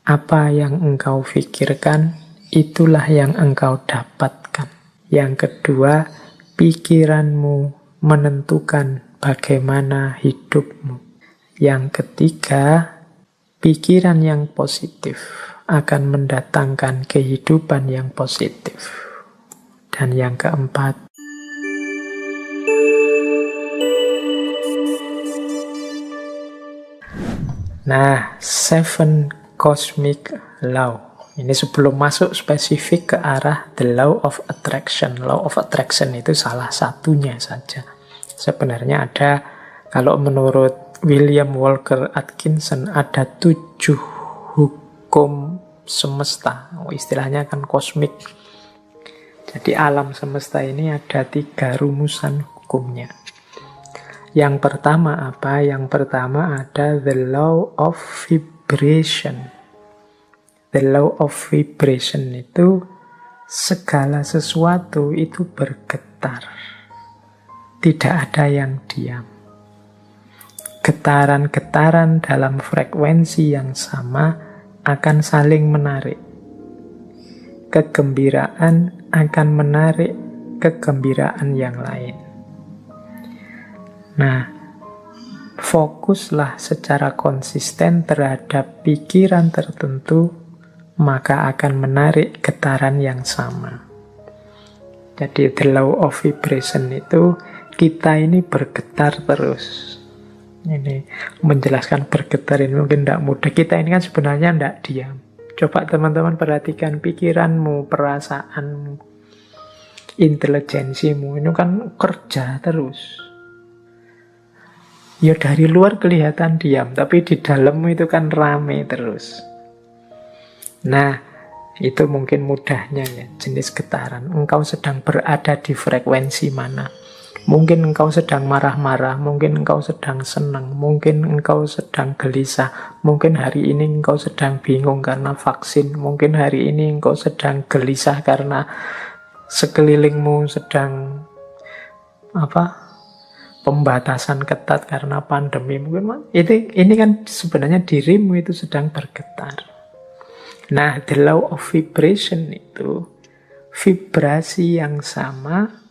Apa yang engkau pikirkan, itulah yang engkau dapatkan. Yang kedua, pikiranmu menentukan bagaimana hidupmu. Yang ketiga, pikiran yang positif akan mendatangkan kehidupan yang positif. Dan yang keempat, seven cosmic law. Ini sebelum masuk spesifik ke arah the law of attraction. Law of attraction itu salah satunya saja. Sebenarnya ada, kalau menurut William Walker Atkinson, ada 7 hukum semesta. Istilahnya kan kosmik. Jadi alam semesta ini ada 3 rumusan hukumnya. Yang pertama apa? Yang pertama ada the law of vibration. The law of vibration itu segala sesuatu itu bergetar. Tidak ada yang diam. Getaran-getaran dalam frekuensi yang sama akan saling menarik. Kegembiraan akan menarik kegembiraan yang lain. Nah, fokuslah secara konsisten terhadap pikiran tertentu, maka akan menarik getaran yang sama. Jadi the law of vibration itu, kita ini bergetar terus. Ini menjelaskan bergetar ini mungkin tidak mudah. Kita ini kan sebenarnya tidak diam. Coba teman-teman perhatikan pikiranmu, perasaanmu, intelijensimu, ini kan kerja terus. Ya dari luar kelihatan diam, tapi di dalammu itu kan rame terus. Nah, itu mungkin mudahnya ya, jenis getaran. Engkau sedang berada di frekuensi mana? Mungkin engkau sedang marah-marah, mungkin engkau sedang senang, mungkin engkau sedang gelisah, mungkin hari ini engkau sedang bingung karena vaksin, mungkin hari ini engkau sedang gelisah karena sekelilingmu sedang pembatasan ketat karena pandemi. Mungkin ini kan sebenarnya dirimu itu sedang bergetar. Nah, the law of vibration itu, vibrasi yang sama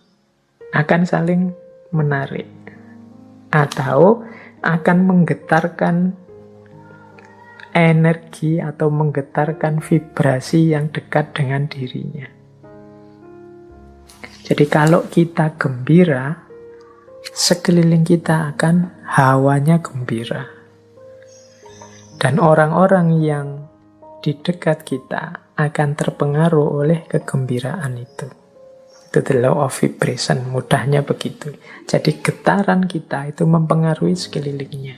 akan saling menarik atau akan menggetarkan energi atau menggetarkan vibrasi yang dekat dengan dirinya. Jadi kalau kita gembira, sekeliling kita akan hawanya gembira. Dan orang-orang yang di dekat kita akan terpengaruh oleh kegembiraan itu. Itu the law of vibration, mudahnya begitu. Jadi getaran kita itu mempengaruhi sekelilingnya.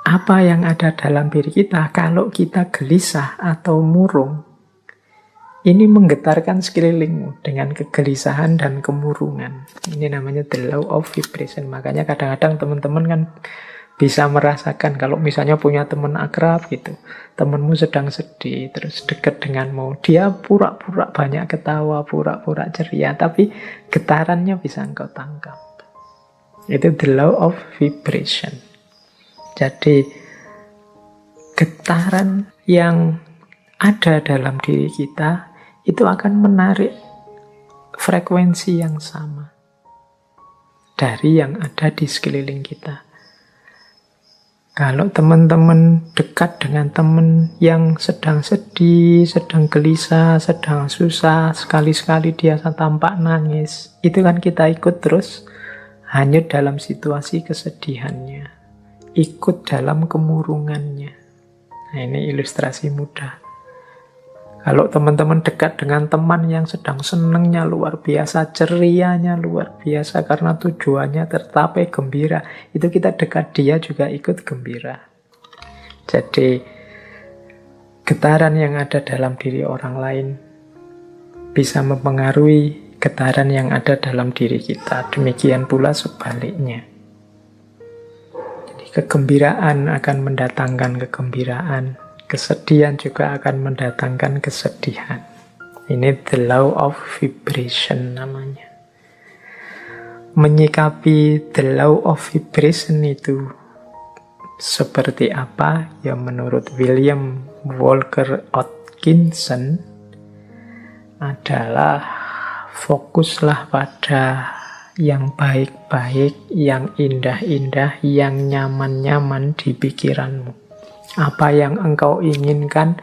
Apa yang ada dalam diri kita, kalau kita gelisah atau murung, ini menggetarkan sekelilingmu dengan kegelisahan dan kemurungan. Ini namanya the law of vibration. Makanya kadang-kadang teman-teman kan bisa merasakan kalau misalnya punya teman akrab gitu, temanmu sedang sedih, terus dekat denganmu, dia pura-pura banyak ketawa, pura-pura ceria, tapi getarannya bisa engkau tangkap. Itu the law of vibration. Jadi getaran yang ada dalam diri kita itu akan menarik frekuensi yang sama dari yang ada di sekeliling kita. Kalau teman-teman dekat dengan teman yang sedang sedih, sedang gelisah, sedang susah, sekali-sekali dia tampak nangis, itu kan kita ikut terus hanyut dalam situasi kesedihannya, ikut dalam kemurungannya. Nah, ini ilustrasi mudah. Kalau teman-teman dekat dengan teman yang sedang senengnya luar biasa, cerianya luar biasa karena tujuannya tercapai gembira, itu kita dekat dia juga ikut gembira. Jadi getaran yang ada dalam diri orang lain bisa mempengaruhi getaran yang ada dalam diri kita. Demikian pula sebaliknya. Jadi kegembiraan akan mendatangkan kegembiraan, kesedihan juga akan mendatangkan kesedihan. Ini the law of vibration namanya. Menyikapi the law of vibration itu Seperti apa? Ya menurut William Walker Atkinson adalah fokuslah pada yang baik-baik, yang indah-indah, yang nyaman-nyaman di pikiranmu. Apa yang engkau inginkan,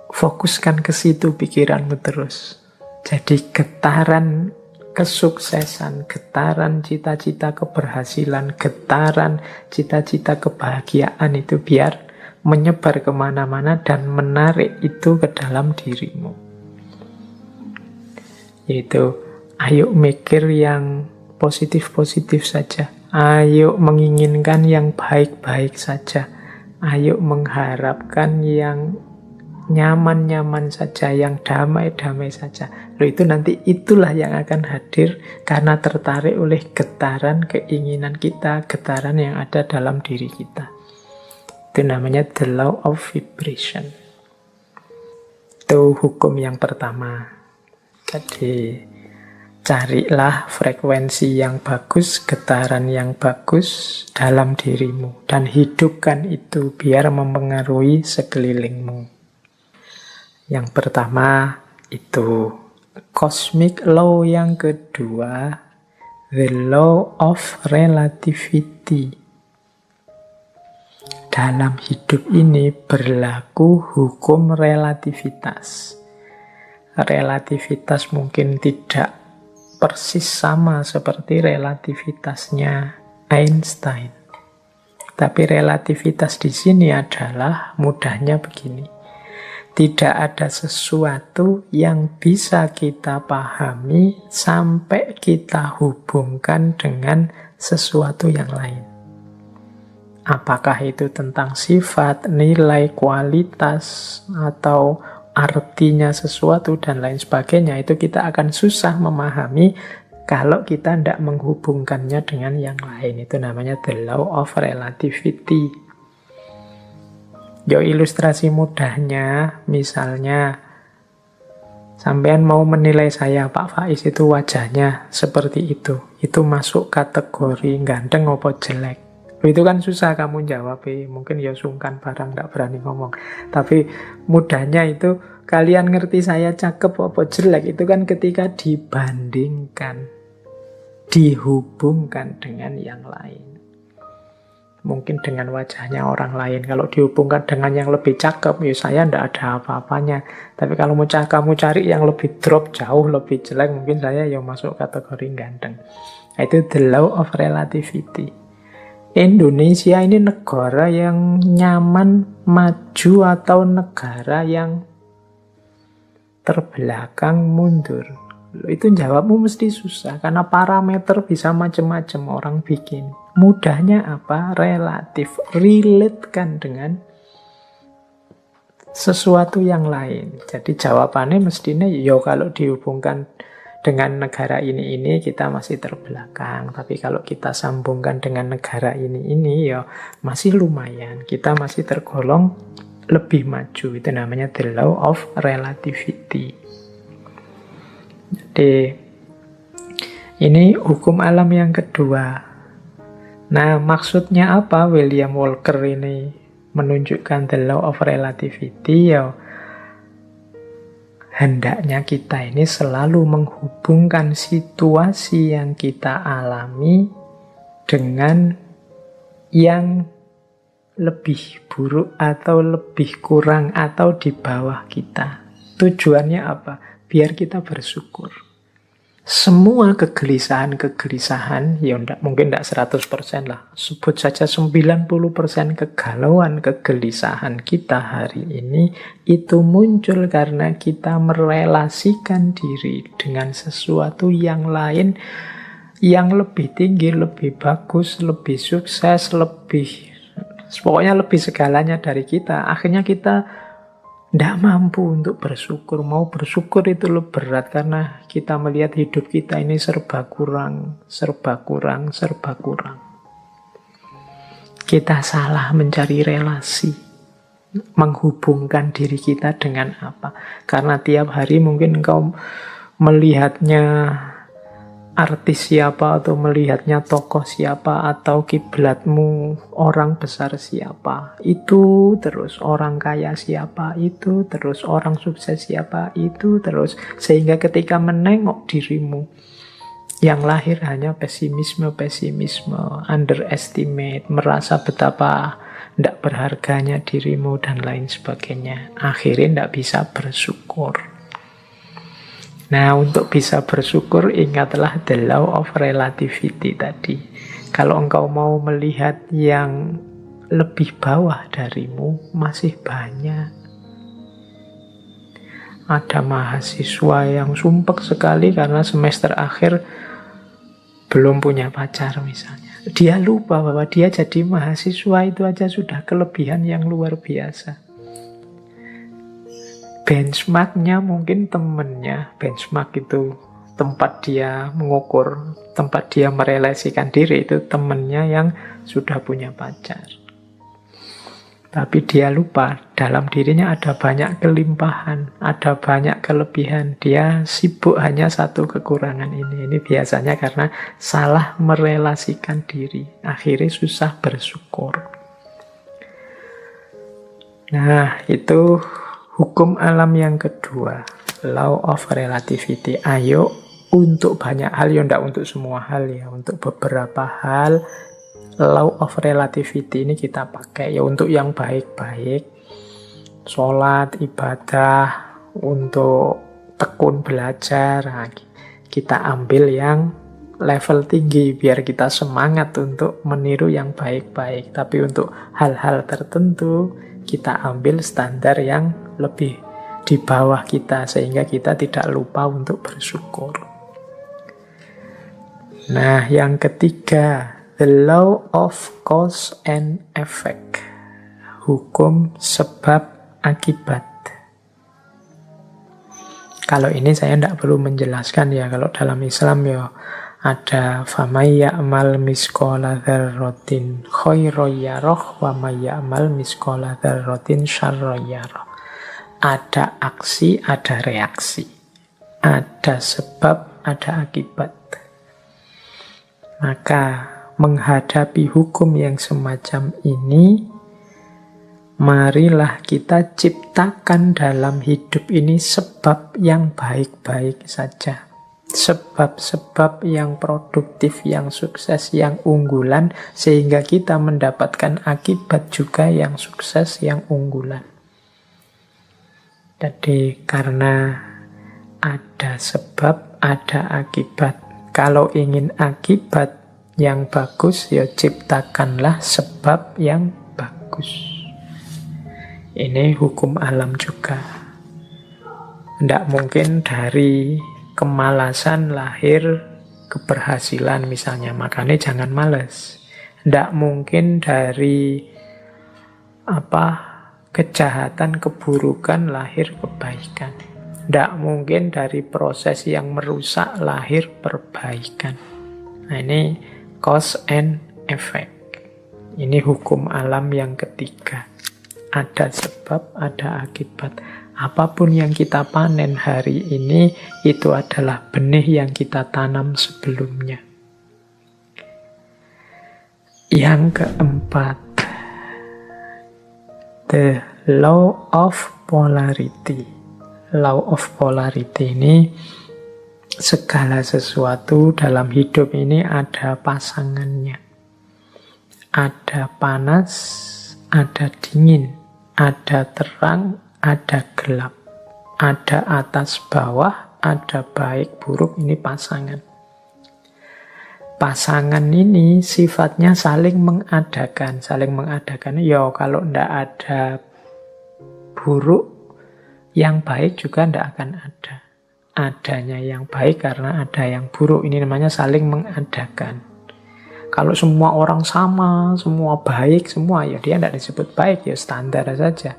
fokuskan ke situ pikiranmu terus. Jadi getaran kesuksesan, getaran cita-cita keberhasilan, getaran cita-cita kebahagiaan itu biar menyebar kemana-mana dan menarik itu ke dalam dirimu. Yaitu, ayo mikir yang positif-positif saja. Ayo menginginkan yang baik-baik saja. Ayo mengharapkan yang nyaman-nyaman saja, yang damai-damai saja. Lalu itu nanti itulah yang akan hadir karena tertarik oleh getaran keinginan kita, getaran yang ada dalam diri kita. Itu namanya the law of vibration. Itu hukum yang pertama. Jadi, carilah frekuensi yang bagus, getaran yang bagus dalam dirimu. Dan hidupkan itu biar mempengaruhi sekelilingmu. Yang pertama itu cosmic law, yang kedua the law of relativity. Dalam hidup ini berlaku hukum relativitas. Relativitas mungkin tidak persis sama seperti relativitasnya Einstein. Tapi relativitas di sini adalah mudahnya begini. Tidak ada sesuatu yang bisa kita pahami sampai kita hubungkan dengan sesuatu yang lain. Apakah itu tentang sifat, nilai, kualitas, atau artinya sesuatu dan lain sebagainya, itu kita akan susah memahami kalau kita tidak menghubungkannya dengan yang lain. Itu namanya the law of relativity. Yo, ilustrasi mudahnya, misalnya sampean mau menilai saya, Pak Faiz itu wajahnya seperti itu masuk kategori ganteng apa jelek? Itu kan susah kamu jawab, mungkin ya sungkan barang, tidak berani ngomong. Tapi mudahnya itu, kalian ngerti saya cakep apa jelek, itu kan ketika dibandingkan, dihubungkan dengan yang lain. Mungkin dengan wajahnya orang lain, kalau dihubungkan dengan yang lebih cakep, ya saya tidak ada apa-apanya. Tapi kalau kamu cari yang lebih drop, jauh lebih jelek, mungkin saya ya masuk kategori ganteng. Itu the law of relativity. Indonesia ini negara yang nyaman, maju, atau negara yang terbelakang, mundur? Itu jawabmu mesti susah, karena parameter bisa macam-macam orang bikin. Mudahnya apa? Relatif. Relatekan dengan sesuatu yang lain. Jadi jawabannya mestinya, yo kalau dihubungkan dengan negara ini kita masih terbelakang. Tapi kalau kita sambungkan dengan negara ini ya masih lumayan. Kita masih tergolong lebih maju. Itu namanya the law of relativity. Jadi ini hukum alam yang kedua. Nah, maksudnya apa William Walker ini menunjukkan the law of relativity? Ya, hendaknya kita ini selalu menghubungkan situasi yang kita alami dengan yang lebih buruk atau lebih kurang atau di bawah kita. Tujuannya apa? Biar kita bersyukur. Semua kegelisahan, ya mungkin tidak 100% lah, sebut saja 90% kegalauan, kegelisahan kita hari ini, itu muncul karena kita merelasikan diri dengan sesuatu yang lain, yang lebih tinggi, lebih bagus, lebih sukses, pokoknya lebih segalanya dari kita. Akhirnya kita tidak mampu untuk bersyukur. Mau bersyukur itu lebih berat karena kita melihat hidup kita ini serba kurang. Kita salah mencari relasi, menghubungkan diri kita dengan apa. Karena tiap hari mungkin engkau melihatnya artis siapa, atau melihatnya tokoh siapa, atau kiblatmu orang besar siapa, itu terus orang kaya siapa, itu terus orang sukses siapa, itu terus, sehingga ketika menengok dirimu yang lahir hanya pesimisme, underestimate, merasa betapa tidak berharganya dirimu dan lain sebagainya, akhirnya tidak bisa bersyukur. Nah, untuk bisa bersyukur, ingatlah the law of relativity tadi. Kalau engkau mau melihat yang lebih bawah darimu, masih banyak. Ada mahasiswa yang sumpek sekali karena semester akhir belum punya pacar misalnya. Dia lupa bahwa dia jadi mahasiswa itu aja sudah kelebihan yang luar biasa. Benchmarknya mungkin temennya. Benchmark itu tempat dia mengukur, tempat dia merelasikan diri, itu temennya yang sudah punya pacar. Tapi dia lupa, dalam dirinya ada banyak kelimpahan, ada banyak kelebihan. Dia sibuk hanya satu kekurangan ini. Ini biasanya karena salah merelasikan diri. Akhirnya susah bersyukur. Nah, itu hukum alam yang kedua, law of relativity. Ayo, untuk banyak hal, ya tidak untuk semua hal ya, untuk beberapa hal, law of relativity ini kita pakai ya untuk yang baik-baik, sholat, ibadah, untuk tekun belajar. Nah, kita ambil yang level tinggi biar kita semangat untuk meniru yang baik-baik. Tapi untuk hal-hal tertentu kita ambil standar yang lebih di bawah kita, sehingga kita tidak lupa untuk bersyukur. Nah, yang ketiga, the law of cause and effect. Hukum sebab akibat. Kalau ini saya tidak perlu menjelaskan ya, kalau dalam Islam ya ada famay ya'mal misqala dzarratin khairan yarah wa may ya'mal misqala dzarratin syarran yarah. Ada aksi, ada reaksi. Ada sebab, ada akibat. Maka menghadapi hukum yang semacam ini, marilah kita ciptakan dalam hidup ini sebab yang baik-baik saja. Sebab-sebab yang produktif, yang sukses, yang unggulan, sehingga kita mendapatkan akibat juga yang sukses, yang unggulan. Jadi karena ada sebab, ada akibat. Kalau ingin akibat yang bagus, ya ciptakanlah sebab yang bagus. Ini hukum alam juga. Tidak mungkin dari kemalasan lahir keberhasilan misalnya, makanya jangan malas. Tidak mungkin dari kejahatan, keburukan lahir kebaikan. Tidak mungkin dari proses yang merusak lahir perbaikan. Nah, ini cause and effect. Ini hukum alam yang ketiga. Ada sebab, ada akibat. Apapun yang kita panen hari ini, itu adalah benih yang kita tanam sebelumnya. Yang keempat, the law of polarity. Law of polarity ini, segala sesuatu dalam hidup ini ada pasangannya. Ada panas, ada dingin, ada terang, ada gelap, ada atas bawah, ada baik buruk, ini pasangan. Pasangan ini sifatnya saling mengadakan. Saling mengadakan, ya kalau tidak ada buruk, yang baik juga tidak akan ada. Adanya yang baik karena ada yang buruk. Ini namanya saling mengadakan. Kalau semua orang sama, semua baik, semua, ya dia tidak disebut baik, ya standar saja.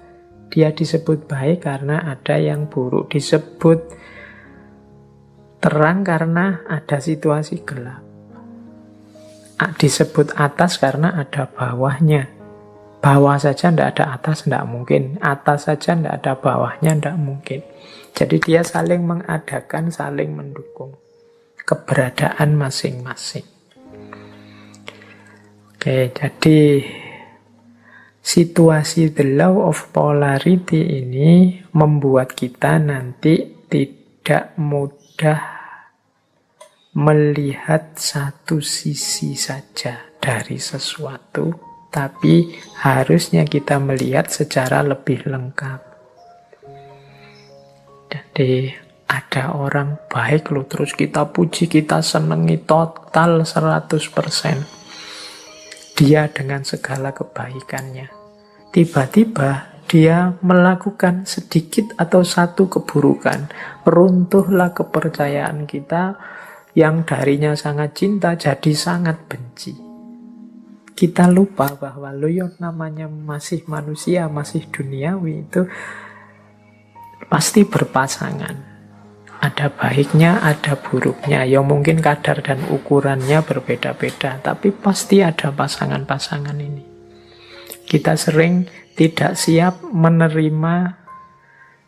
Dia disebut baik karena ada yang buruk. Disebut terang karena ada situasi gelap. Disebut atas karena ada bawahnya. Bawah saja tidak ada atas, tidak mungkin. Atas saja tidak ada bawahnya, tidak mungkin. Jadi dia saling mengadakan, saling mendukung. keberadaan masing-masing. Oke, jadi situasi the law of polarity ini membuat kita nanti tidak mudah melihat satu sisi saja dari sesuatu, tapi harusnya kita melihat secara lebih lengkap. Jadi ada orang baik loh, terus kita puji, kita senengi total 100%. Dia dengan segala kebaikannya. Tiba-tiba dia melakukan sedikit atau satu keburukan. Runtuhlah kepercayaan kita yang darinya sangat cinta jadi sangat benci. Kita lupa bahwa namanya masih manusia, masih duniawi, itu pasti berpasangan. Ada baiknya, ada buruknya. Ya mungkin kadar dan ukurannya berbeda-beda, tapi pasti ada pasangan-pasangan ini. Kita sering tidak siap menerima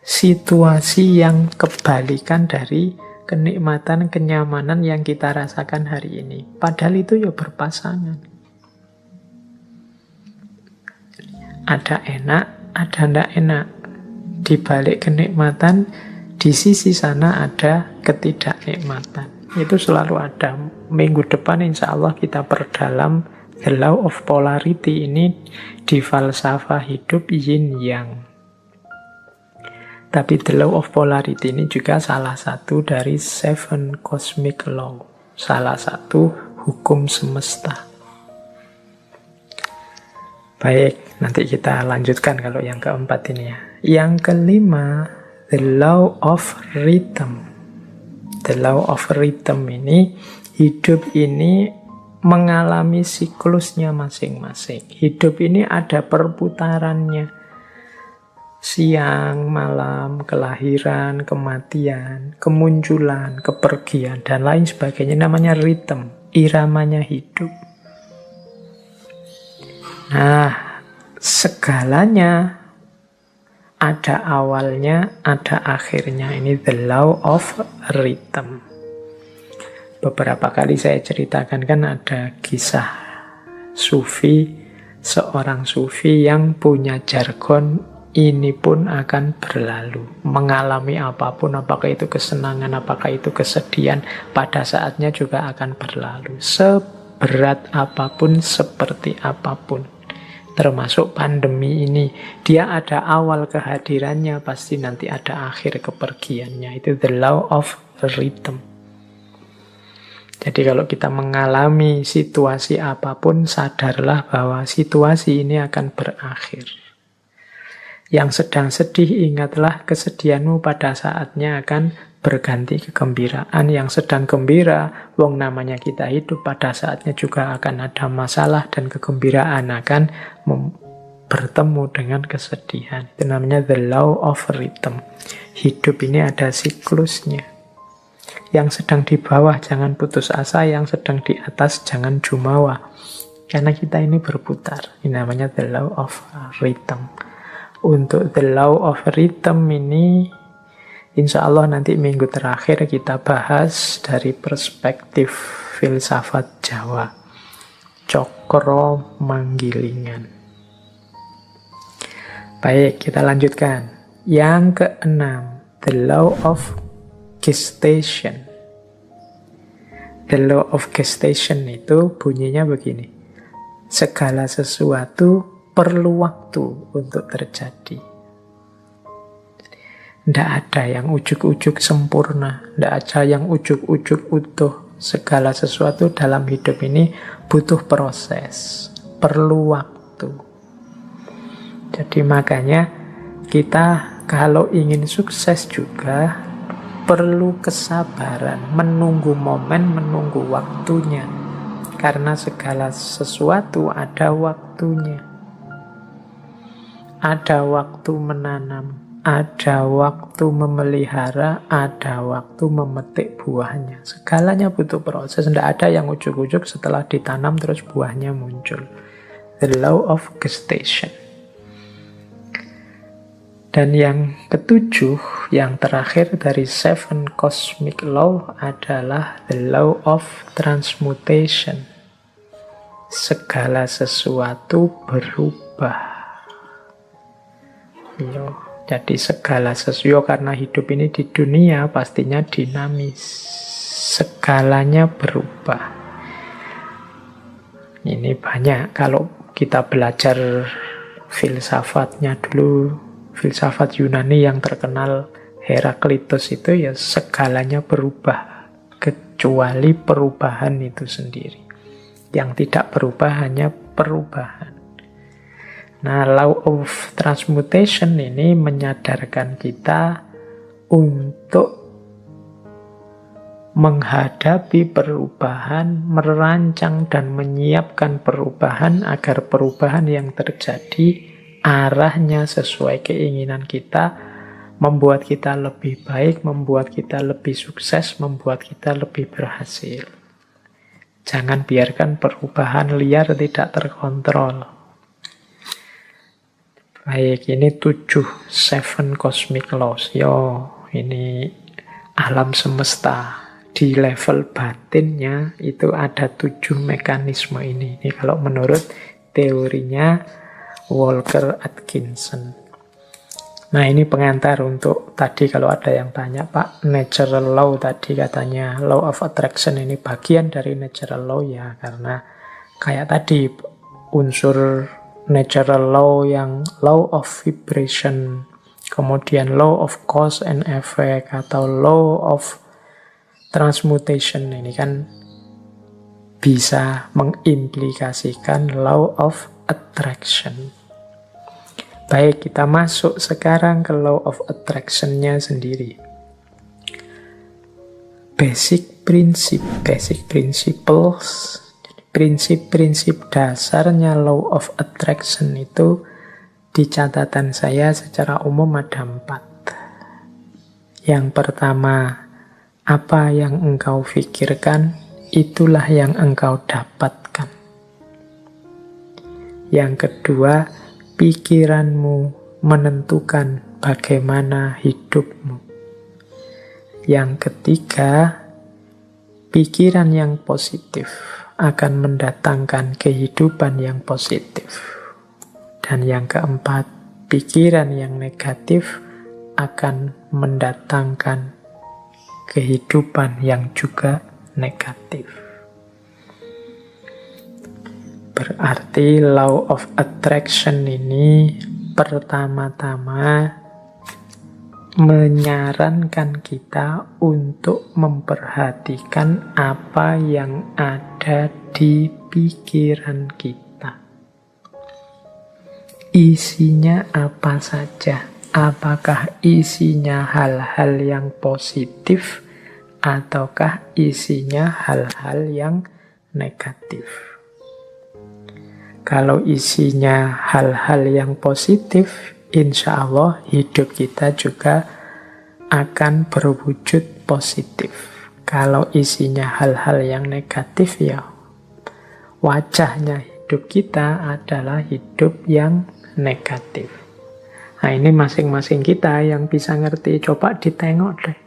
situasi yang kebalikan dari kenikmatan, kenyamanan yang kita rasakan hari ini. Padahal itu ya berpasangan. Ada enak, ada ndak enak. Di balik kenikmatan, di sisi sana ada ketidaknikmatan. Itu selalu ada. Minggu depan insya Allah kita perdalam the law of polarity ini di falsafah hidup yin yang. Tapi the law of polarity ini juga salah satu dari 7 cosmic law. Salah satu hukum semesta. Baik, nanti kita lanjutkan kalau yang keempat ini ya. Yang kelima, the law of rhythm. The law of rhythm ini, hidup ini mengalami siklusnya masing-masing. Hidup ini ada perputarannya. Siang, malam, kelahiran, kematian, kemunculan, kepergian, dan lain sebagainya. Namanya rhythm, iramanya hidup. Nah, segalanya ada awalnya, ada akhirnya. Ini the law of rhythm. Beberapa kali saya ceritakan kan ada kisah sufi, seorang sufi yang punya jargon, ini pun akan berlalu. Mengalami apapun, apakah itu kesenangan, apakah itu kesedihan, pada saatnya juga akan berlalu. Seberat apapun, seperti apapun. Termasuk pandemi ini, dia ada awal kehadirannya, pasti nanti ada akhir kepergiannya. Itu the law of rhythm. Jadi kalau kita mengalami situasi apapun, sadarlah bahwa situasi ini akan berakhir. Yang sedang sedih, ingatlah kesedihanmu pada saatnya akan berganti kegembiraan. Yang sedang gembira, wong namanya kita hidup, pada saatnya juga akan ada masalah dan kegembiraan akan bertemu dengan kesedihan. Itu namanya the law of rhythm. Hidup ini ada siklusnya. Yang sedang di bawah jangan putus asa, yang sedang di atas jangan jumawa. Karena kita ini berputar. Ini namanya the law of rhythm. Untuk the law of rhythm ini, insya Allah nanti minggu terakhir kita bahas dari perspektif filsafat Jawa. Cokro Manggilingan. Baik, kita lanjutkan. Yang keenam, the law of gestation. The law of gestation itu bunyinya begini. Segala sesuatu perlu waktu untuk terjadi. Tidak ada yang ujuk-ujuk sempurna. Tidak ada yang ujuk-ujuk utuh. Segala sesuatu dalam hidup ini butuh proses. Perlu waktu. Jadi makanya kita kalau ingin sukses juga perlu kesabaran. Menunggu momen, menunggu waktunya. Karena segala sesuatu ada waktunya. Ada waktu menanam, ada waktu memelihara, ada waktu memetik buahnya. Segalanya butuh proses. Tidak ada yang ujuk-ujuk setelah ditanam terus buahnya muncul. The law of gestation. Dan yang ketujuh, yang terakhir dari seven cosmic law adalah the law of transmutation. Segala sesuatu berubah. Jadi segala sesuatu, karena hidup ini di dunia pastinya dinamis. Segalanya berubah. Ini banyak kalau kita belajar filsafatnya dulu, filsafat Yunani yang terkenal Heraklitus itu ya segalanya berubah, kecuali perubahan itu sendiri. Yang tidak berubah hanya perubahan. Nah, law of transmutation ini menyadarkan kita untuk menghadapi perubahan, merancang dan menyiapkan perubahan agar perubahan yang terjadi arahnya sesuai keinginan kita, membuat kita lebih baik, membuat kita lebih sukses, membuat kita lebih berhasil. Jangan biarkan perubahan liar tidak terkontrol. Baik, ini 7 cosmic laws. Ini alam semesta. Di level batinnya itu ada 7 mekanisme ini. Ini kalau menurut teorinya Walker Atkinson. Nah, ini pengantar untuk tadi kalau ada yang tanya, Pak, natural law tadi katanya law of attraction ini bagian dari natural law ya, karena kayak tadi unsur natural law yang law of vibration, kemudian law of cause and effect atau law of transmutation ini kan bisa mengimplikasikan law of attraction. Baik, kita masuk sekarang ke law of attraction-nya sendiri. Basic principles, prinsip-prinsip dasarnya law of attraction itu di catatan saya secara umum ada 4. Yang pertama, apa yang engkau pikirkan, itulah yang engkau dapatkan. Yang kedua, pikiranmu menentukan bagaimana hidupmu. Yang ketiga, pikiran yang positif akan mendatangkan kehidupan yang positif. Dan yang keempat, pikiran yang negatif akan mendatangkan kehidupan yang juga negatif. Berarti law of attraction ini pertama-tama menyarankan kita untuk memperhatikan apa yang ada di pikiran kita. Isinya apa saja? Apakah isinya hal-hal yang positif ataukah isinya hal-hal yang negatif? Kalau isinya hal-hal yang positif, insya Allah hidup kita juga akan berwujud positif. Kalau isinya hal-hal yang negatif, ya wajahnya hidup kita adalah hidup yang negatif. Nah, ini masing-masing kita yang bisa ngerti. Coba ditengok deh.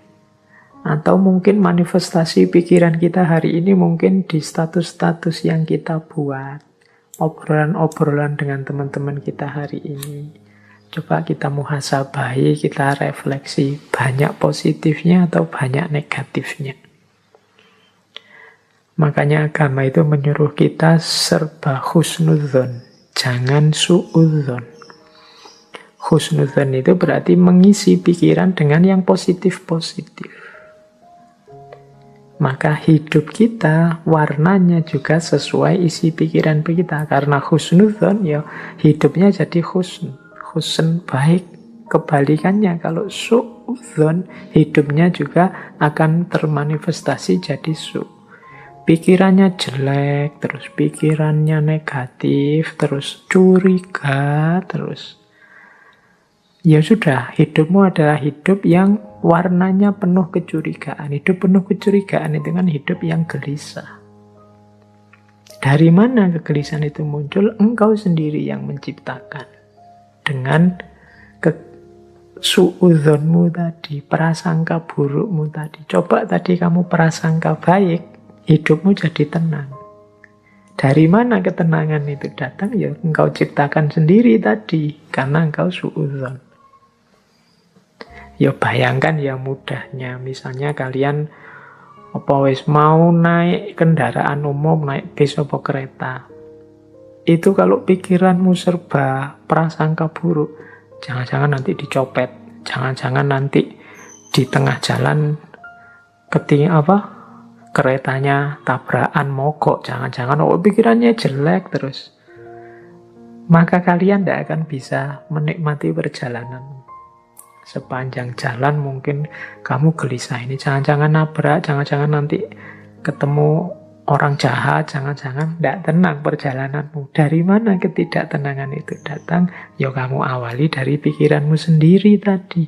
Atau mungkin manifestasi pikiran kita hari ini mungkin di status-status yang kita buat. Obrolan-obrolan dengan teman-teman kita hari ini. Coba kita muhasabahi, kita refleksi. Banyak positifnya atau banyak negatifnya. Makanya agama itu menyuruh kita serba husnudzon. Jangan suudzon. Husnudzon itu berarti mengisi pikiran dengan yang positif-positif. Maka hidup kita warnanya juga sesuai isi pikiran kita. Karena husnudzon, ya hidupnya jadi husn. Husn baik. Kebalikannya kalau suudzon, hidupnya juga akan termanifestasi jadi su. Pikirannya jelek, terus pikirannya negatif, terus curiga, terus ya sudah, hidupmu adalah hidup yang warnanya penuh kecurigaan. Hidup penuh kecurigaan itu kan hidup yang gelisah. Dari mana kegelisahan itu muncul? Engkau sendiri yang menciptakan. Dengan suudzonmu tadi, prasangka burukmu tadi. Coba tadi kamu prasangka baik, hidupmu jadi tenang. Dari mana ketenangan itu datang? Ya engkau ciptakan sendiri tadi, karena engkau suudzon. Ya bayangkan ya mudahnya, misalnya kalian apa wis mau naik kendaraan umum, naik bis apa kereta. Itu kalau pikiranmu serba prasangka buruk, jangan-jangan nanti dicopet, jangan-jangan nanti di tengah jalan keretanya tabrakan mogok, jangan-jangan pikirannya jelek terus. Maka kalian tidak akan bisa menikmati perjalanan. Sepanjang jalan mungkin kamu gelisah, ini jangan-jangan nabrak, jangan-jangan nanti ketemu orang jahat, jangan-jangan tidak tenang perjalananmu. Dari mana ketidaktenangan itu datang? Ya kamu awali dari pikiranmu sendiri tadi.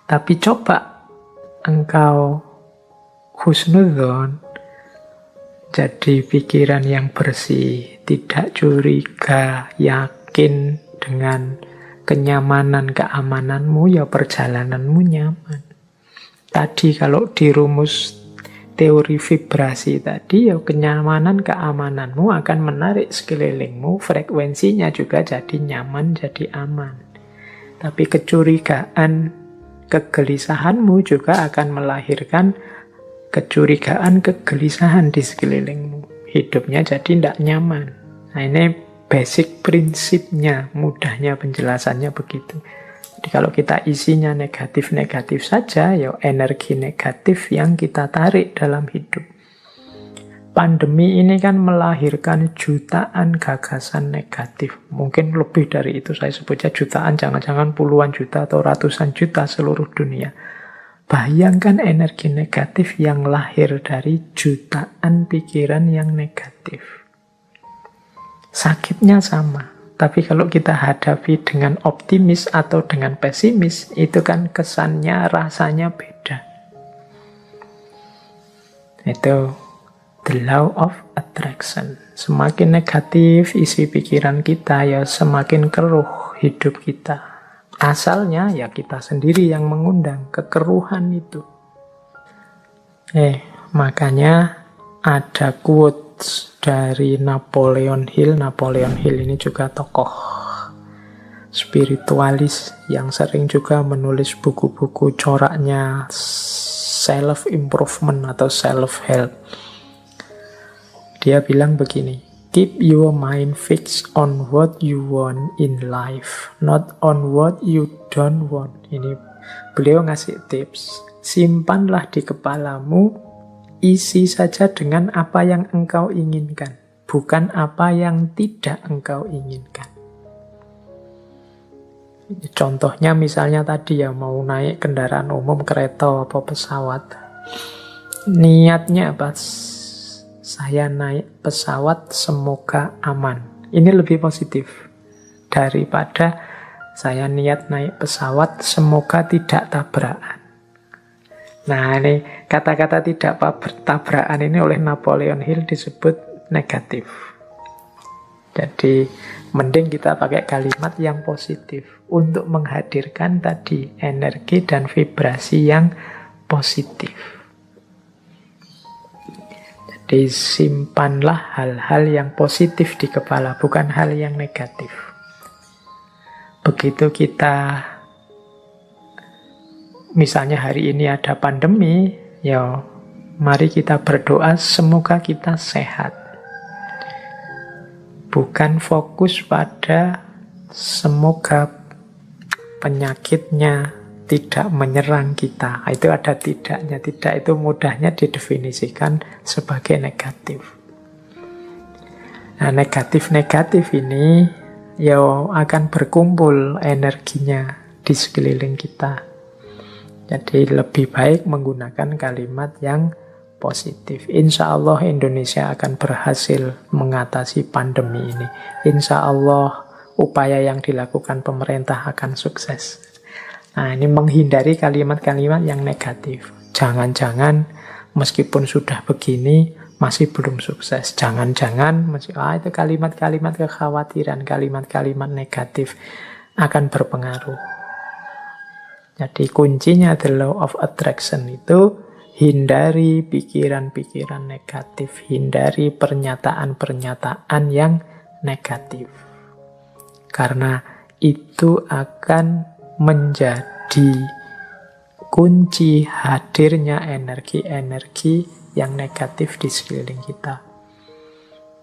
Tapi coba engkau husnudzon, jadi pikiran yang bersih, tidak curiga, yakin dengan kenyamanan, keamananmu, ya perjalananmu nyaman. Tadi kalau dirumus teori vibrasi tadi, ya kenyamanan, keamananmu akan menarik sekelilingmu, frekuensinya juga jadi nyaman, jadi aman. Tapi kecurigaan, kegelisahanmu juga akan melahirkan kecurigaan, kegelisahan di sekelilingmu. Hidupnya jadi tidak nyaman. Nah ini basic prinsipnya, mudahnya penjelasannya begitu. Jadi kalau kita isinya negatif-negatif saja, ya energi negatif yang kita tarik dalam hidup. Pandemi ini kan melahirkan jutaan gagasan negatif. Mungkin lebih dari itu, saya sebutnya jutaan, jangan-jangan puluhan juta atau ratusan juta seluruh dunia. Bayangkan energi negatif yang lahir dari jutaan pikiran yang negatif. Sakitnya sama. Tapi kalau kita hadapi dengan optimis atau dengan pesimis, itu kan kesannya, rasanya beda. Itu the law of attraction. Semakin negatif isi pikiran kita, ya semakin keruh hidup kita. Asalnya ya kita sendiri yang mengundang kekeruhan itu. Makanya ada quote dari Napoleon Hill. Napoleon Hill ini juga tokoh spiritualis yang sering juga menulis buku-buku coraknya self-improvement atau self-help. Dia bilang begini, keep your mind fixed on what you want in life, not on what you don't want. Ini beliau ngasih tips, simpanlah di kepalamu, isi saja dengan apa yang engkau inginkan, bukan apa yang tidak engkau inginkan. Contohnya misalnya tadi ya, mau naik kendaraan umum, kereta apa pesawat. Niatnya apa? Saya naik pesawat semoga aman. Ini lebih positif daripada saya niat naik pesawat semoga tidak tabrakan. Nah ini kata-kata tidak tabrakan ini oleh Napoleon Hill disebut negatif. Jadi mending kita pakai kalimat yang positif untuk menghadirkan tadi energi dan vibrasi yang positif. Jadi simpanlah hal-hal yang positif di kepala, bukan hal yang negatif. Begitu kita misalnya hari ini ada pandemi, ya mari kita berdoa semoga kita sehat. Bukan fokus pada semoga penyakitnya tidak menyerang kita. Itu ada tidaknya. Tidak itu mudahnya didefinisikan sebagai negatif. Nah, negatif-negatif ini ya akan berkumpul energinya di sekeliling kita. Jadi lebih baik menggunakan kalimat yang positif. Insya Allah Indonesia akan berhasil mengatasi pandemi ini. Insya Allah upaya yang dilakukan pemerintah akan sukses. Nah ini menghindari kalimat-kalimat yang negatif. Jangan-jangan meskipun sudah begini masih belum sukses. Jangan-jangan itu kalimat-kalimat kekhawatiran, kalimat-kalimat negatif. akan berpengaruh. Jadi kuncinya the law of attraction itu hindari pikiran-pikiran negatif, hindari pernyataan-pernyataan yang negatif. Karena itu akan menjadi kunci hadirnya energi-energi yang negatif di sekeliling kita.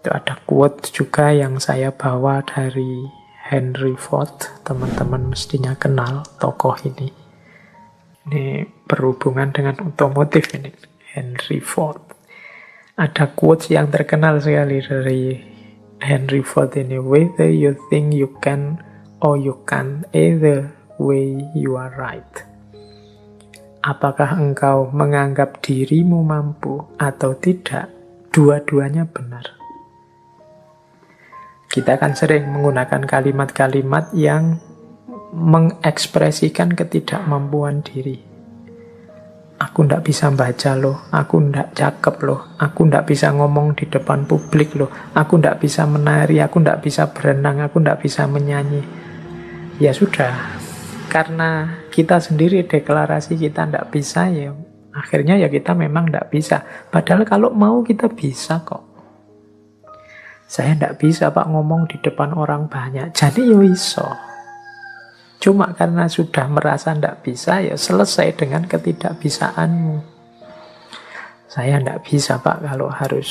Itu ada quote juga yang saya bawa dari Henry Ford. Teman-teman mestinya kenal tokoh ini. Ini berhubungan dengan otomotif ini. Henry Ford. Ada quotes yang terkenal sekali dari Henry Ford ini. Whether you think you can or you can't, either way you are right. Apakah engkau menganggap dirimu mampu atau tidak, dua-duanya benar. Kita kan sering menggunakan kalimat-kalimat yang mengekspresikan ketidakmampuan diri. Aku ndak bisa baca loh, aku ndak cakep loh, aku ndak bisa ngomong di depan publik loh, aku ndak bisa menari, aku ndak bisa berenang, aku ndak bisa menyanyi. Ya sudah, karena kita sendiri deklarasi kita ndak bisa, ya akhirnya ya kita memang ndak bisa. Padahal kalau mau kita bisa kok. Saya ndak bisa Pak ngomong di depan orang banyak, jadi yo iso. Cuma karena sudah merasa ndak bisa, ya selesai dengan ketidakbisaanmu. Saya ndak bisa Pak kalau harus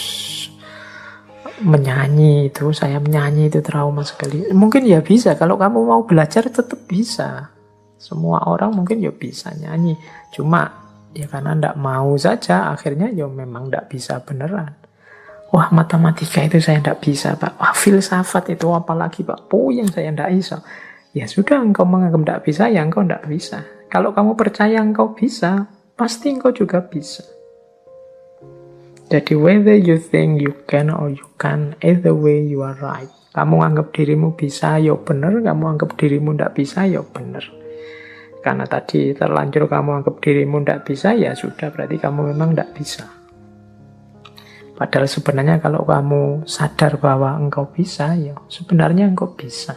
menyanyi itu, saya menyanyi itu trauma sekali. Mungkin ya bisa, kalau kamu mau belajar tetap bisa. Semua orang mungkin ya bisa nyanyi. Cuma ya karena ndak mau saja, akhirnya ya memang ndak bisa beneran. Wah, matematika itu saya ndak bisa Pak. Wah, filsafat itu apalagi Pak. Puyeng saya ndak bisa. Ya sudah, engkau menganggap tidak bisa, ya engkau tidak bisa. Kalau kamu percaya engkau bisa, pasti engkau juga bisa. Jadi whether you think you can or you can't, either way you are right. Kamu anggap dirimu bisa, ya benar. Kamu anggap dirimu tidak bisa, ya benar. Karena tadi terlanjur kamu anggap dirimu tidak bisa, ya sudah, berarti kamu memang tidak bisa. Padahal sebenarnya kalau kamu sadar bahwa engkau bisa, ya sebenarnya engkau bisa.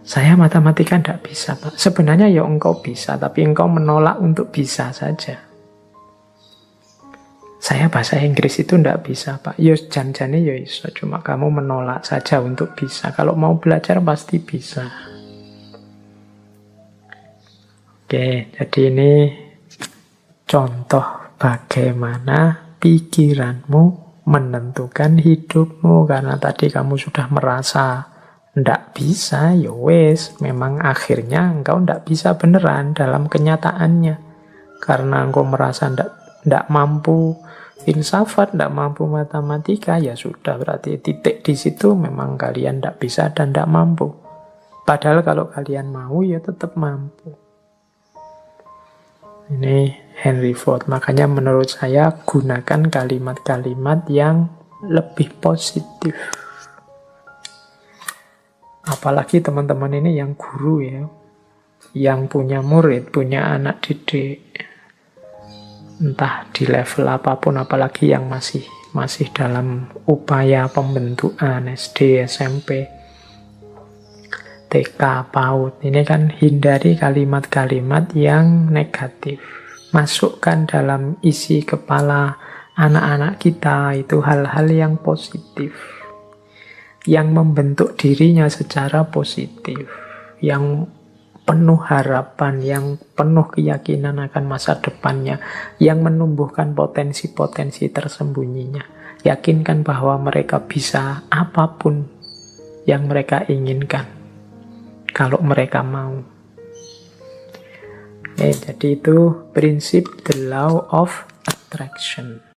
Saya matematika tidak bisa Pak. Sebenarnya ya engkau bisa, tapi engkau menolak untuk bisa saja. Saya bahasa Inggris itu tidak bisa Pak. Ya jan-jane ya iso, cuma kamu menolak saja untuk bisa. Kalau mau belajar pasti bisa. Oke, jadi ini contoh bagaimana pikiranmu menentukan hidupmu. Karena tadi kamu sudah merasa ndak bisa, ya wes, memang akhirnya engkau ndak bisa beneran dalam kenyataannya. Karena engkau merasa ndak mampu filsafat, ndak mampu matematika, ya sudah, berarti titik di situ memang kalian ndak bisa dan ndak mampu. Padahal kalau kalian mau, ya tetap mampu. Ini Henry Ford. Makanya menurut saya gunakan kalimat-kalimat yang lebih positif. Apalagi teman-teman ini yang guru ya, yang punya murid, punya anak didik, entah di level apapun, apalagi yang masih dalam upaya pembentukan SD, SMP, TK, PAUD. Ini kan hindari kalimat-kalimat yang negatif. Masukkan dalam isi kepala anak-anak kita itu hal-hal yang positif, yang membentuk dirinya secara positif, yang penuh harapan, yang penuh keyakinan akan masa depannya, yang menumbuhkan potensi-potensi tersembunyinya. Yakinkan bahwa mereka bisa apapun yang mereka inginkan, kalau mereka mau. Jadi itu prinsip the law of attraction.